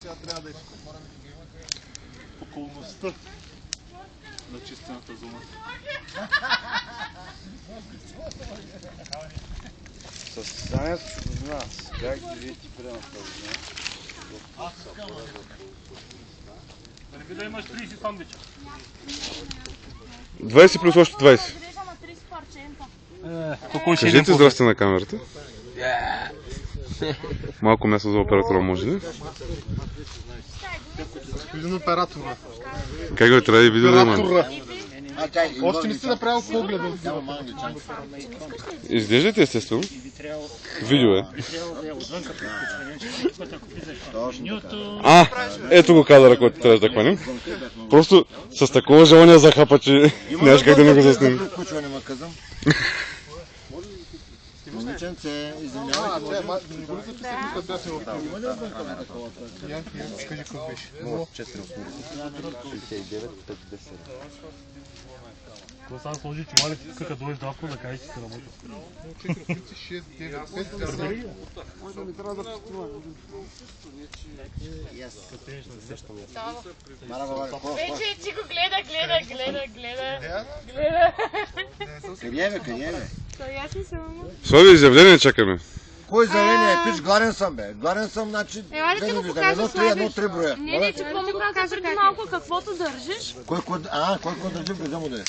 Сега трябва да околността на чистената зона. Състоянието с нас, как ги видите прямо този ден? Да не би да имаш 30 сандвича. 20 плюс още 20. Кажете здрасти на камерата. Малко място за оператора може ли? Виден оператора. Как го трябва да видео да има? Още не си направил погледа. Изглеждате естествено. Видео е. Ето го кадъра, който трябва да хванем. Просто с такова желание захапа, че нямаш как да не го заснем. Момиченце, извинявайте, може Не го ли записах, като бяхме в камерата? Кажи какво беше. 69, 5, 10. Това сега сложи чували, като дойдеш до авто да кажеш, че се работи. 4, 6, 9, 5, може да ми трябва да пътува. Вече ти го гледа. Къде е, бе? Ясни са, мамо. Слави, изявление чакаме. Кой изявление? Пиш, гладен съм, бе. Гладен съм, значи... Ела ли ти го покажа, едно, три броя. Не, че какво му каза преди малко, каквото държиш. Кой държи в града му да е?